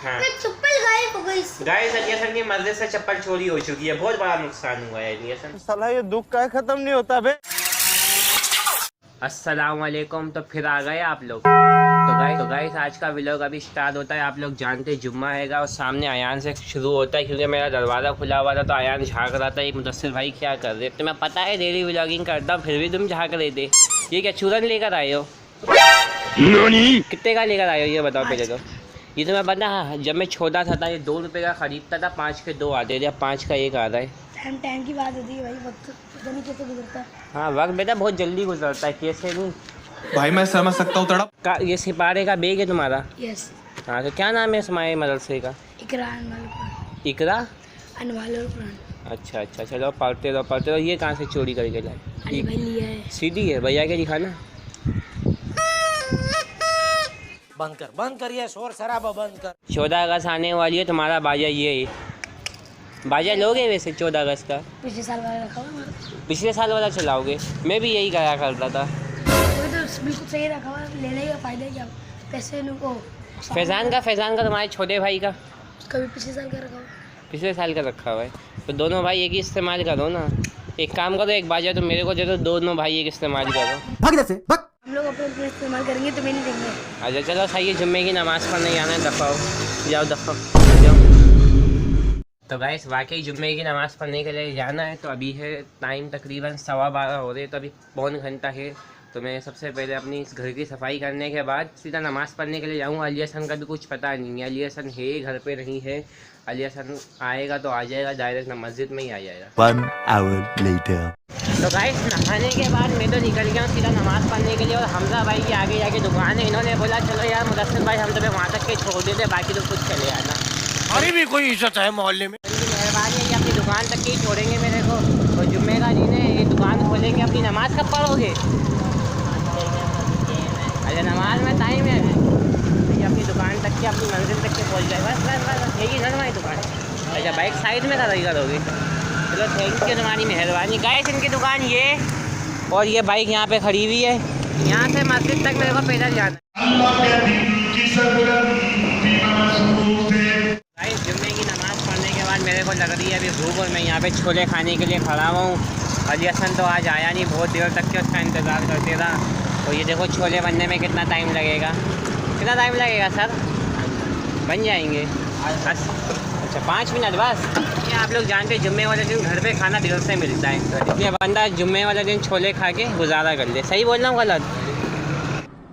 हाँ। चप्पल गायब हो गई। गाइस अलियासन की मस्जिद से चप्पल चोरी हो चुकी है, बहुत बड़ा नुकसान हुआ है अलियासन। साला ये दुख का खत्म नहीं होता बे। अस्सलाम वालेकुम। तो फिर आ गए आप लोग। तो गाइस आज का व्लॉग अभी स्टार्ट होता है। आप लोग जानते हैं जुम्मा हैगा और सामने अयान से शुरू होता है, क्योंकि मेरा दरवाज़ा खुला हुआ था तो अयान झाँक रहा था ये मुदस्सिर भाई क्या कर रहे। तुम्हें पता है डेली व्लॉगिंग करता हूँ फिर भी तुम झाँक रहे थे। ये क्या चूरन लेकर आए हो? कितने का लेकर आए हो ये बताओ पहले तो। ये तुम्हें पता है जब मैं छोटा था ये 2 रुपये का खरीदता था, 5 के 2 आते थे, अब 5 का 1 आ रहा है। टाइम की बात होती है भाई, वक्त पता नहीं कैसे गुजरता है। हाँ वक्त बेटा बहुत जल्दी गुजरता है, कैसे नहीं भाई मैं समझ सकता हूँ तड़प। ये सिपारे का बैग है तुम्हारा? यस। हाँ तो क्या नाम है तुम्हारे मदरसे का? इकरा अनवाल कुरान। इकरा अनवाल कुरान। अच्छा चलो पढ़ते रहो। ये कहाँ से चोरी करके लाए? अली भाई लिया है। सीधी है भैया के दिखाना। बंद कर ये शोर शराबा बंद कर। 14 अगस्त आने वाली है, तुम्हारा बाजा ये है। बाजा लोगे वैसे 14 अगस्त का? पिछले साल वाला रखा हुआ है। पिछले साल वाला चलाओगे? मैं भी यही करा करता था। वो तो बिल्कुल सही रखा हुआ है, लेने का फायदा क्या? पैसे को फैज़ान का तुम्हारे छोटे भाई का? उसका भी पिछले साल का रखा हुआ है। पिछले साल का रखा हुआ है तो दोनों भाई एक ही इस्तेमाल करो ना। एक काम करो, एक बाजा तो मेरे को दे दो, दोनों भाई एक इस्तेमाल करो। हम लोग अपने इस्तेमाल करेंगे, तुम्हें नहीं देंगे। अच्छा चलो सही है, जुम्मे की नमाज़ पढ़ने जाना है, दफ़ाओ जाओ जाओ। तो गाइस वाकई जुम्मे की नमाज़ पढ़ने के लिए जाना है। तो अभी है टाइम तकरीबन 12:15 हो रहे, तो अभी पौन घंटा है। तो मैं सबसे पहले अपनी इस घर की सफाई करने के बाद सीधा नमाज़ पढ़ने के लिए जाऊँगा। अलियासन का भी कुछ पता नहीं है, अलियासन है घर पे नहीं है। अलियासन आएगा तो आ जाएगा, डायरेक्ट मस्जिद में ही आ जाएगा। 1 hour later. तो गाइस नहाने के बाद मैं तो निकल गया हूँ सीधा नमाज़ पढ़ने के लिए। और हमजा भाई के आगे जाके दुकान है, इन्होंने बोला चलो यार मुदस्सिर भाई हम तुम्हें वहाँ तक के छोड़ देते, बाकी तो कुछ चले आना। अरे भी कोई इज्जत है मोहल्ले में। उनकी मेहरबानी है कि अपनी दुकान तक ही छोड़ेंगे मेरे को। और जुम्मे का दिन है, ये दुकान खोलेंगे। अपनी नमाज़ कब पढ़ोगे? अरे नमाज में टाइम है, ये अपनी दुकान तक के अपनी मंजिल तक के पहुँच जाए, बस यही ना तुम्हारी दुकान। अच्छा बाइक साइड में करोगे? चलो थैंक यू तुम्हारी मेहरबानी। गाइस इनकी दुकान ये और ये बाइक यहाँ पे खड़ी हुई है। यहाँ से मस्जिद तक मेरे को पैदल जाना है। गाइस जुम्मे की नमाज़ पढ़ने के बाद मेरे को लग रही है अभी भूख, और मैं यहाँ पे छोले खाने के लिए खड़ा हुआ हूँ। अलियासन तो आज आया नहीं, बहुत देर तक के उसका इंतज़ार करते रहा। तो ये देखो छोले बनने में कितना टाइम लगेगा। कितना टाइम लगेगा सर? बन जाएंगे अच्छा 5 मिनट बस। ये आप लोग जानते हैं जुम्मे वाले दिन घर पे खाना दिल से मिलता है, इसलिए बंदा जुम्मे वाले दिन छोले खा के गुजारा कर ले। सही बोल रहा हूँ गलत?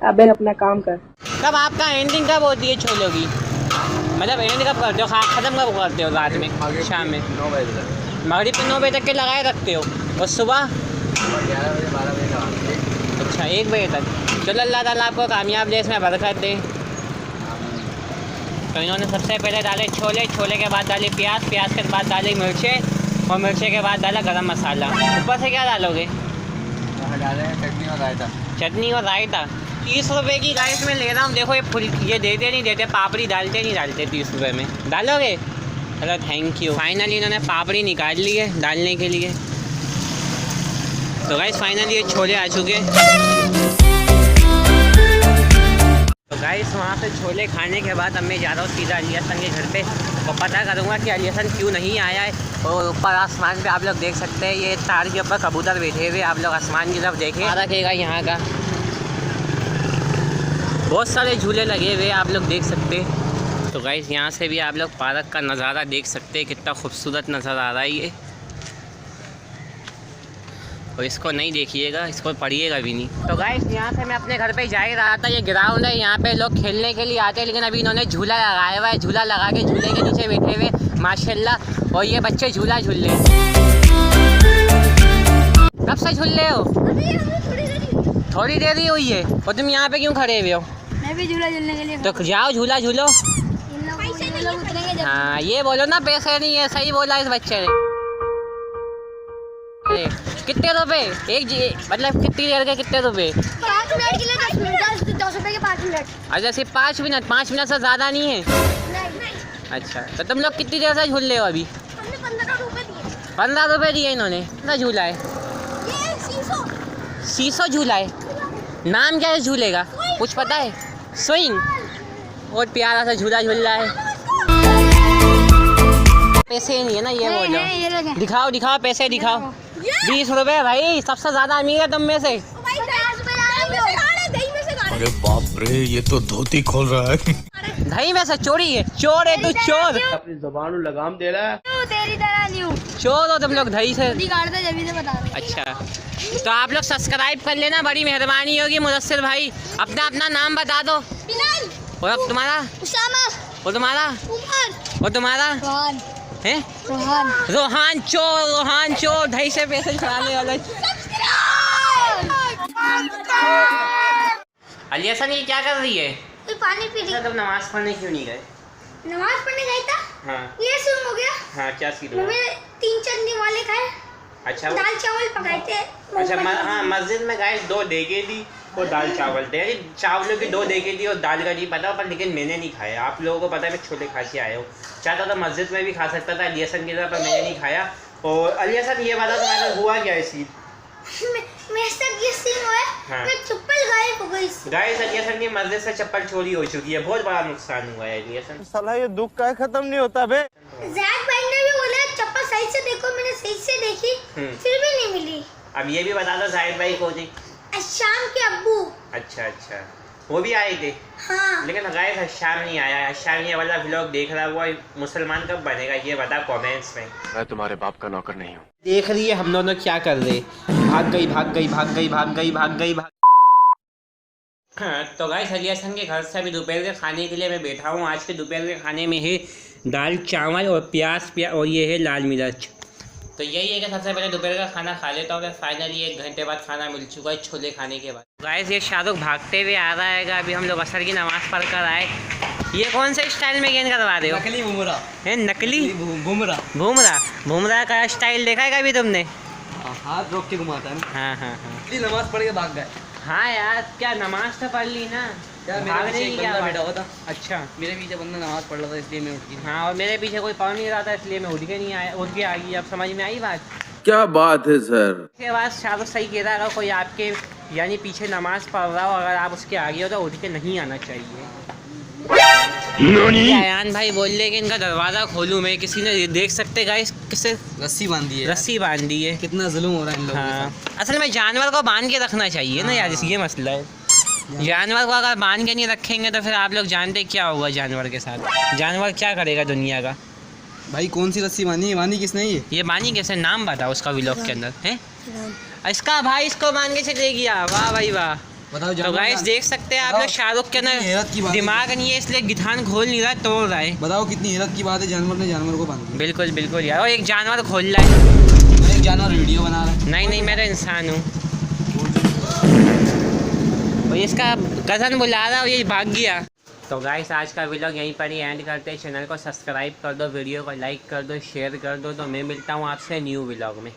अबे अपना काम कर। कब आपका एंडिंग कब होती है छोलों की? मतलब एंड कब करते हो, ख़त्म कब करते हो? रात में, शाम में 9 बजे तक। मगरिब पे 9 बजे तक के लगाए रखते हो और सुबह 11 बजे 12 बजे। अच्छा 1 बजे तक। चलो अल्लाह ताला आपको कामयाब दे, इसमें बरकत दे। तो इन्होंने सबसे पहले डाले छोले, छोले के बाद डाले प्याज, प्याज के बाद डाले मिर्चें, और मिर्चे के बाद डाला गरम मसाला। ऊपर से क्या डालोगे? चटनी और रायता। चटनी और रायता। 30 रुपये की गाइस में ले रहा हूँ। देखो ये देते नहीं देते, पापड़ी डालते नहीं डालते 30 रुपये में। डालोगे? चलो थैंक यू। फाइनली इन्होंने पापड़ी निकाल ली है डालने के लिए। तो गाइस फाइनली ये छोले आ चुके हैं। तो गाइस वहाँ से छोले खाने के बाद अब मैं जा रहा हूँ सीधा अलियासन के घर पे और पता करूँगा कि अलियासन क्यों नहीं आया है। और ऊपर आसमान पे आप लोग देख सकते हैं, ये तार के ऊपर कबूतर बैठे हुए। आप लोग आसमान की तरफ देखें, रखेगा यहाँ का बहुत सारे झूले लगे हुए आप लोग देख सकते हैं। तो गाइस यहाँ से भी आप लोग पार्क का नज़ारा देख सकते हैं, कितना खूबसूरत नज़र आ रहा है ये। और इसको नहीं देखिएगा, इसको पढ़िएगा भी नहीं। तो गाइस यहाँ से मैं अपने घर पे जा ही रहा था। ये ग्राउंड है, यहाँ पे लोग खेलने के लिए आते हैं, लेकिन अभी इन्होंने झूला लगाया हुआ है। झूला लगा के झूले के नीचे बैठे हुए माशाल्लाह। और ये बच्चे झूला झूल रहे हैं। कब से झूल रहे हो? थोड़ी देर ही हुई है। और तुम यहाँ पे क्यों खड़े हुए हो? मैं भी झूला झूलने के लिए। तो जाओ झूला झूलो। लोग उतरेंगे। हाँ ये बोलो ना पैसे नहीं है, सही बोला इस बच्चे ने। कितने रुपए मतलब कितनी देर के कितने रुपए? 5 मिनट के लिए 10 रुपए के 5 मिनट। अच्छा सिर्फ 5 मिनट? 5 मिनट से ज़्यादा नहीं है? नहीं। अच्छा तो तुम लोग कितनी देर से झूल रहे हो अभी? हमने 15 रुपए दिए। 15 रुपये दिए इन्होंने? कितना झूला है? ये सीसो झूला है। नाम क्या है झूले का कुछ पता है? स्विंग। और प्यारा सा झूला झूल रहा है। पैसे नहीं है ना, ये बोलो। ये लगे दिखाओ दिखाओ पैसे दिखाओ। 20 रुपए भाई, सबसे ज्यादा अमीर है तुम में से। अरे बाप रे, ये तो धोती खोल रहा है। दही में से चोरी है, चोर है तू, चोर। अपनी जुबान को लगाम दे रहा है। तेरी तरह नहीं हूँ, चोर हो तुम लोग दही से। निकालते जब से बता रहे। अच्छा तो आप लोग सब्सक्राइब कर लेना, बड़ी मेहरबानी होगी। मुदस्सिर भाई अपना अपना नाम बता दो। और अब तुम्हारा? उसामा, और तुम्हारा? उमर, और तुम्हारा? रोहन, है रोहन। रोहान चोर, रोहान चोर, दही से पैसे छुड़ाने वाला। अली हसन ये क्या कर रही है? ये पानी पी रही। तुम नमाज पढ़ने क्यों नहीं गए? नमाज पढ़ने गई था। हाँ ये शुरू हो गया। हाँ क्या सीख रहे हो? मम्मी 3 चटनी वाले खाए, अच्छा दाल चावल पकाए थे। अच्छा हाँ मस्जिद में गए, 2 देगे दी और दाल चावल थे। अरे चावलों की 2 देगे दी और दाल का नहीं पता, पर लेकिन मैंने नहीं खाया। आप लोगों को पता है मैं छोले खा के आया हूँ। चाहता तो मस्जिद में भी खा सकता था अली हसन की तरह, पर मैंने नहीं खाया। और अली हसन ये बता तुम्हारे हुआ क्या है सीन? मेरे साथ ये सीन हुआ है। हाँ। मैं चप्पल गायब हो गई। गाइस अली हसन की मस्जिद से चप्पल चोरी हो चुकी है, बहुत बड़ा नुकसान हुआ है अली हसन। साला ये दुख का खत्म नहीं होता बे। जैक भाई ने भी बोला चप्पल सही से देखो, मैंने सही से देखी फिर भी नहीं मिली। अब ये भी बता दो जाहिद भाई को जी। शाम के अब्बू। अच्छा अच्छा वो भी आए थे। हाँ। लेकिन गाइस शाम नहीं आया। शाम ये वाला व्लॉग देख रहा हुआ मुसलमान कब बनेगा ये बता कमेंट्स में। मैं तुम्हारे बाप का नौकर नहीं हूँ। देख रही है हम दोनों क्या कर रहे, भाग गई भाग गई भाग गई भाग गई भाग गई भाग। हाँ तो गाइस अली हसन के घर से अभी दोपहर के खाने के लिए मैं बैठा हूँ। आज के दोपहर के खाने में है दाल चावल और प्याज और ये है लाल मिर्च। तो यही है कि सबसे पहले दोपहर का खाना खा लेता हूँ। फाइनली 1 घंटे बाद खाना मिल चुका है छोले खाने के बाद। गाइस ये शाहरुख भागते हुए आ रहा है। अभी हम लोग असर की नमाज़ पढ़ कर आए। ये कौन से स्टाइल में गेंद करवा रहे हो? नकली बुमरा है नकली बुमरा। बुमराह का स्टाइल देखा है कभी तुमने? हाथ रोक के घुमाता है ना। हाँ हाँ हाँ नमाज पढ़ के भाग गए। हाँ यार क्या नमाज तो पढ़ ली ना, भागने की क्या बैठा हुआ था। अच्छा मेरे पीछे बंदा नमाज पढ़ रहा था इसलिए मैं उठ गई। हाँ और मेरे पीछे कोई पढ़ नहीं रहा था इसलिए मैं उठ के नहीं आया, उठ के आ गई। अब समझ में आई बात? क्या बात है सर। उसके बाद शाहरुख सही कह रहा है, अगर कोई आपके यानी पीछे नमाज पढ़ रहा हो, अगर आप उसके आगे हो तो उठ के नहीं आना चाहिए। अयान भाई बोल रहे कि इनका दरवाज़ा खोलूँ मैं, किसी ने देख सकते गाइस किससे रस्सी बांधी है। रस्सी बांधी है। कितना जुल्म हो रहा है इन लोगों के हाँ साथ। असल में जानवर को बांध के रखना चाहिए ना यार, ये मसला है। जानवर को अगर बांध के नहीं रखेंगे तो फिर आप लोग जानते क्या होगा जानवर के साथ। जानवर क्या करेगा दुनिया का? भाई कौन सी रस्सी बांधी है? बांधी किसने ये बानी कैसे? नाम बताओ उसका व्लॉग के अंदर है इसका। भाई इसको बांध के चले गया, वाह भाई वाह। बताओ। तो गाइस देख सकते हैं आप लोग शाहरुख के हैरत की अंदर बात दिमाग नहीं है इसलिए गिठान खोल नहीं रहा, तोड़ रहा है। बताओ कितनी हैरत की बात है, जानवर ने जानवर को बांध दिया। बिल्कुल बिल्कुल यार, और एक जानवर खोल रहा है। एक जानवर वीडियो बना रहा है। नहीं मैं तो इंसान हूँ। और इसका कज़न बुला रहा है और ये भाग गया। तो गाइस आज का व्लॉग यहीं पर ही एंड करते हैं। चैनल को सब्सक्राइब कर दो, वीडियो को लाइक कर दो, शेयर कर दो। तो मैं मिलता हूँ आपसे न्यू व्लॉग में।